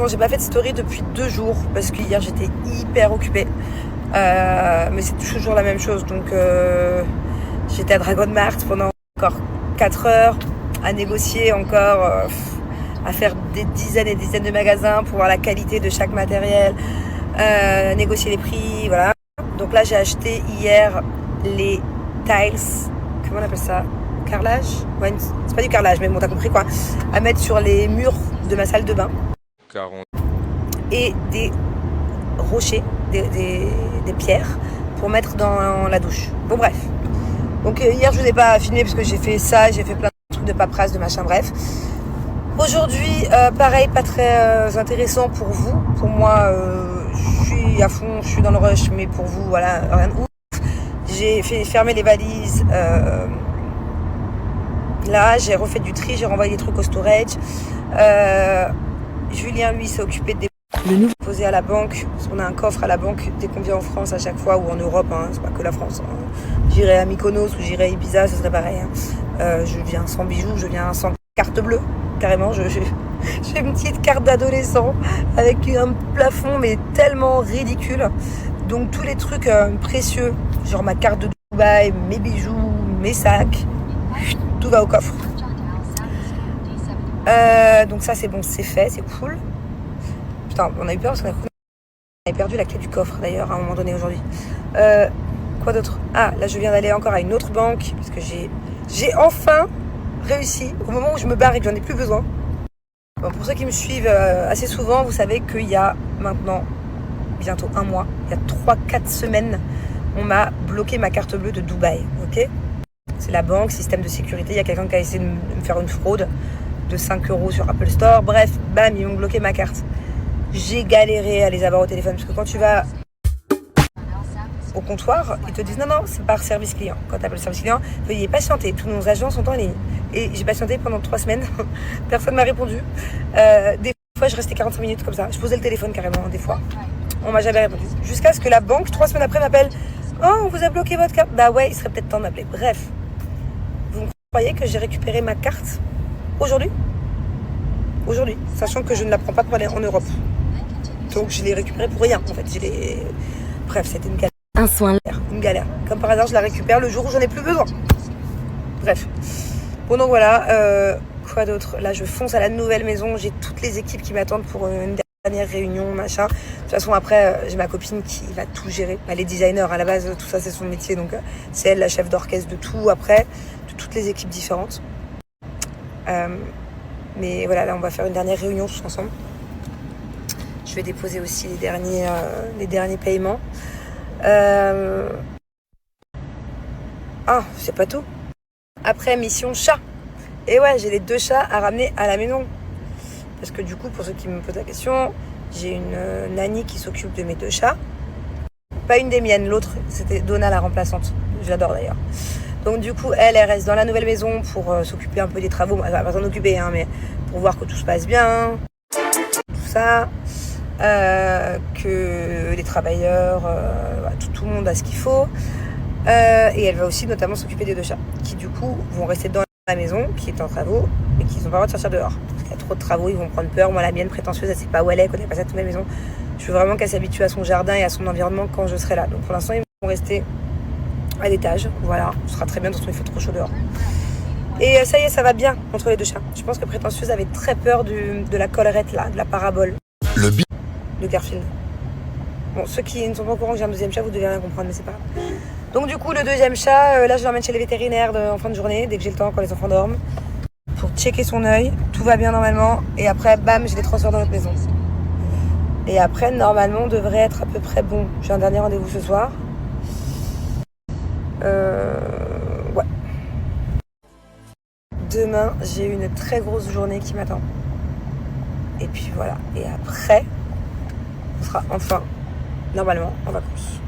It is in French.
non, j'ai pas fait de story depuis 2 jours parce que hier j'étais hyper occupée. Mais c'est toujours la même chose. Donc j'étais à Dragon Mart pendant encore 4 heures à négocier encore, à faire des dizaines et des dizaines de magasins pour voir la qualité de chaque matériel, négocier les prix, voilà. Donc là j'ai acheté hier les tiles, comment on appelle ça, carrelage, ouais, c'est pas du carrelage mais bon t'as compris quoi, à mettre sur les murs de ma salle de bain. 40. Et des rochers, des pierres pour mettre dans la douche. Bon bref. Donc hier je vous ai pas filmé parce que j'ai fait ça, j'ai fait plein de trucs de paperasse, de machin, bref. Aujourd'hui, pareil, pas très intéressant pour vous. Pour moi, je suis à fond, je suis dans le rush, mais pour vous, voilà, rien de ouf. J'ai fait fermer les valises. Là, j'ai refait du tri, j'ai renvoyé des trucs au storage. Julien, lui, s'est occupé de déposer à la banque. Parce qu'on a un coffre à la banque dès qu'on vient en France à chaque fois, ou en Europe, hein, c'est pas que la France. Hein. J'irai à Mykonos ou j'irai à Ibiza, ce serait pareil. Hein. Je viens sans bijoux, je viens sans carte bleue, carrément. J'ai une petite carte d'adolescent avec un plafond, mais tellement ridicule. Donc tous les trucs précieux, genre ma carte de Dubaï, mes bijoux, mes sacs, tout va au coffre. Donc ça c'est bon, c'est fait, c'est cool. Putain, on a eu peur parce qu'on avait perdu la clé du coffre d'ailleurs à un moment donné aujourd'hui. Quoi d'autre? Ah, là je viens d'aller encore à une autre banque parce que j'ai enfin réussi au moment où je me barre et que j'en ai plus besoin. Bon, pour ceux qui me suivent assez souvent, vous savez qu'il y a maintenant bientôt un mois, il y a 3-4 semaines, on m'a bloqué ma carte bleue de Dubaï, ok? C'est la banque, système de sécurité, il y a quelqu'un qui a essayé de me faire une fraude de 5 € sur Apple Store, bref, bam, ils m'ont bloqué ma carte. J'ai galéré à les avoir au téléphone, parce que quand tu vas au comptoir, ils te disent non, c'est par service client. Quand tu appelles le service client, veuillez patienter, tous nos agents sont en ligne. Et j'ai patienté pendant 3 semaines, personne m'a répondu. Des fois, je restais 45 minutes comme ça, je posais le téléphone carrément, des fois. On m'a jamais répondu. Jusqu'à ce que la banque, 3 semaines après, m'appelle. Oh, on vous a bloqué votre carte. Bah ouais, il serait peut-être temps de m'appeler. Bref. Vous croyez que j'ai récupéré ma carte aujourd'hui, sachant que je ne la prends pas pour aller en Europe. Donc je l'ai récupérée pour rien, en fait. Bref, c'était une galère. Une galère. Comme par hasard, je la récupère le jour où j'en ai plus besoin. Bref. Bon, donc voilà. Quoi d'autre? Là, je fonce à la nouvelle maison. J'ai toutes les équipes qui m'attendent pour une dernière réunion, machin. De toute façon, après, j'ai ma copine qui va tout gérer. Elle est designer à la base, tout ça, c'est son métier. Donc, c'est elle la chef d'orchestre de tout, après, de toutes les équipes différentes. Mais voilà, là, on va faire une dernière réunion tous ensemble. Je vais déposer aussi les derniers paiements. Ah, c'est pas tout. Après, mission chat. Et ouais, j'ai les 2 chats à ramener à la maison. Parce que du coup, pour ceux qui me posent la question, j'ai une nanny qui s'occupe de mes 2 chats. Pas une des miennes, l'autre, c'était Donna, la remplaçante. Je l'adore d'ailleurs. Donc du coup, elle reste dans la nouvelle maison pour s'occuper un peu des travaux. Elle va pas s'en occuper, hein, mais pour voir que tout se passe bien. Tout ça. Que les travailleurs, tout le monde a ce qu'il faut. Et elle va aussi notamment s'occuper des 2 chats, qui du coup vont rester dans la maison, qui est en travaux, mais qui n'ont pas le droit de sortir dehors. Parce qu'il y a trop de travaux, ils vont prendre peur. Moi, la mienne prétentieuse, elle sait pas où elle est, elle connaît pas cette maison. Je veux vraiment qu'elle s'habitue à son jardin et à son environnement quand je serai là. Donc pour l'instant, ils vont rester à l'étage. Voilà, ce sera très bien, de toute façon, il fait trop chaud dehors. Et ça y est, ça va bien entre les 2 chats. Je pense que prétentieuse avait très peur de la collerette là, de la parabole. De Garfield. Bon, ceux qui ne sont pas au courant que j'ai un 2e chat, vous devez rien comprendre, mais c'est pas grave. Donc du coup, le 2e chat, là je l'emmène chez les vétérinaires en fin de journée, dès que j'ai le temps, quand les enfants dorment, pour checker son œil. Tout va bien normalement. Et après, bam, je les transfère dans notre maison. Et après, normalement, on devrait être à peu près bon. J'ai un dernier rendez-vous ce soir. Ouais. Demain, j'ai une très grosse journée qui m'attend. Et puis voilà. Et après, on sera enfin, normalement, en vacances.